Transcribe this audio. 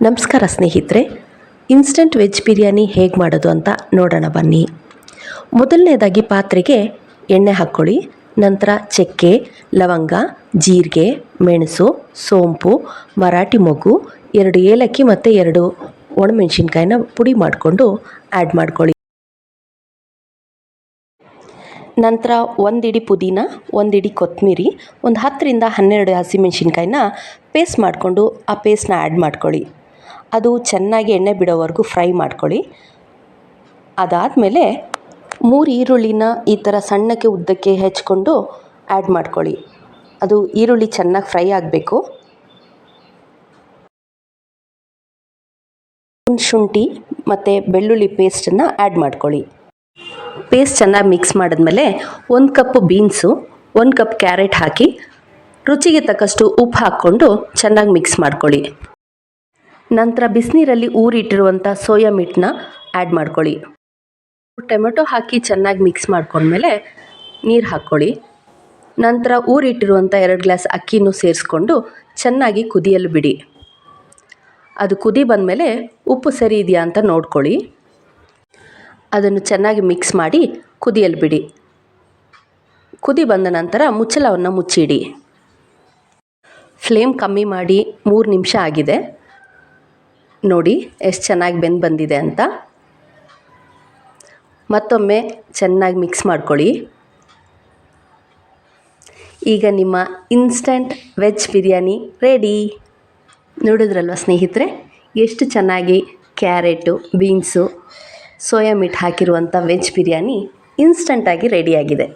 ನಮಸ್ಕಾರ ಸ್ನೇಹಿತರೆ, instant veg biryani ಹೇಗೆ ಮಾಡೋದು ಅಂತ ನೋಡೋಣ ಬನ್ನಿ. ಮೊದಲನೇದಾಗಿ ಪಾತ್ರೆಗೆ ಎಣ್ಣೆ ಹಾಕ್ಕೊಳ್ಳಿ. ನಂತರ ಚಕ್ಕೆ, ಲವಂಗ, ಜೀರಿಗೆ, ಮೆಣಸು, ಸೋಂಪು, ಮರಾಠಿ ಮೊಗ್ಗು, 2 ಏಲಕ್ಕಿ ಮತ್ತು 2 ಒಣಮೆಣಸಿನ್ಕಾಯಿನ ಪುಡಿ ಮಾಡಿಕೊಂಡು ಆ್ಯಡ್ ಮಾಡ್ಕೊಳ್ಳಿ. ನಂತರ 1 ಹಿಡಿ ಪುದೀನ, 1 ಹಿಡಿ ಕೊತ್ತಂಬರಿ, ಒಂದು 10ರಿಂದ 12 ಹಸಿಮೆಣಸಿನ್ಕಾಯಿನ ಪೇಸ್ಟ್ ಮಾಡಿಕೊಂಡು ಆ ಪೇಸ್ಟ್ನ ಆ್ಯಡ್ ಮಾಡ್ಕೊಳ್ಳಿ. ಅದು ಚೆನ್ನಾಗಿ ಎಣ್ಣೆ ಬಿಡೋವರೆಗೂ ಫ್ರೈ ಮಾಡ್ಕೊಳ್ಳಿ. ಅದಾದಮೇಲೆ 3 ಈರುಳ್ಳಿನ ಈ ಥರ ಸಣ್ಣಕ್ಕೆ ಉದ್ದಕ್ಕೆ ಹೆಚ್ಕೊಂಡು ಆ್ಯಡ್ ಮಾಡ್ಕೊಳ್ಳಿ. ಅದು ಈರುಳ್ಳಿ ಚೆನ್ನಾಗಿ ಫ್ರೈ ಆಗಬೇಕು. ಶುಂಠಿ ಮತ್ತು ಬೆಳ್ಳುಳ್ಳಿ ಪೇಸ್ಟನ್ನು ಆ್ಯಡ್ ಮಾಡ್ಕೊಳ್ಳಿ. ಪೇಸ್ಟ್ ಚೆನ್ನಾಗಿ ಮಿಕ್ಸ್ ಮಾಡಿದ್ಮೇಲೆ 1 ಕಪ್ ಬೀನ್ಸು, 1 ಕಪ್ ಕ್ಯಾರೆಟ್ ಹಾಕಿ ರುಚಿಗೆ ತಕ್ಕಷ್ಟು ಉಪ್ಪು ಹಾಕ್ಕೊಂಡು ಚೆನ್ನಾಗಿ ಮಿಕ್ಸ್ ಮಾಡ್ಕೊಳ್ಳಿ. ನಂತರ ಬಿಸಿನೀರಲ್ಲಿ ಊರಿಟ್ಟಿರುವಂಥ ಸೋಯಾ ಮೀಟನ್ನ ಆ್ಯಡ್ ಮಾಡ್ಕೊಳ್ಳಿ. ಟೊಮೆಟೊ ಹಾಕಿ ಚೆನ್ನಾಗಿ ಮಿಕ್ಸ್ ಮಾಡ್ಕೊಂಡ್ಮೇಲೆ ನೀರು ಹಾಕ್ಕೊಳ್ಳಿ. ನಂತರ ಊರಿಟ್ಟಿರುವಂಥ 2 ಗ್ಲಾಸ್ ಅಕ್ಕಿನೂ ಸೇರಿಸ್ಕೊಂಡು ಚೆನ್ನಾಗಿ ಕುದಿಯಲು ಬಿಡಿ. ಅದು ಕುದಿ ಬಂದಮೇಲೆ ಉಪ್ಪು ಸರಿ ಇದೆಯಾ ಅಂತ ನೋಡ್ಕೊಳ್ಳಿ. ಅದನ್ನು ಚೆನ್ನಾಗಿ ಮಿಕ್ಸ್ ಮಾಡಿ ಕುದಿಯಲು ಬಿಡಿ. ಕುದಿ ಬಂದ ನಂತರ ಮುಚ್ಚಳವನ್ನು ಮುಚ್ಚಿಡಿ. ಫ್ಲೇಮ್ ಕಮ್ಮಿ ಮಾಡಿ 3 ನಿಮಿಷ ಆಗಿದೆ. ನೋಡಿ ಎಷ್ಟು ಚೆನ್ನಾಗಿ ಬಂದಿದೆ ಅಂತ. ಮತ್ತೊಮ್ಮೆ ಚೆನ್ನಾಗಿ ಮಿಕ್ಸ್ ಮಾಡ್ಕೊಳ್ಳಿ. ಈಗ ನಿಮ್ಮ ಇನ್ಸ್ಟಂಟ್ ವೆಜ್ ಬಿರಿಯಾನಿ ರೆಡಿ. ನೋಡಿದ್ರಲ್ವ ಸ್ನೇಹಿತರೆ, ಎಷ್ಟು ಚೆನ್ನಾಗಿ ಕ್ಯಾರೆಟು, ಬೀನ್ಸು, ಸೋಯಾ ಮೀಟ್ ಹಾಕಿರುವಂಥ ವೆಜ್ ಬಿರಿಯಾನಿ ಇನ್ಸ್ಟಂಟಾಗಿ ರೆಡಿಯಾಗಿದೆ.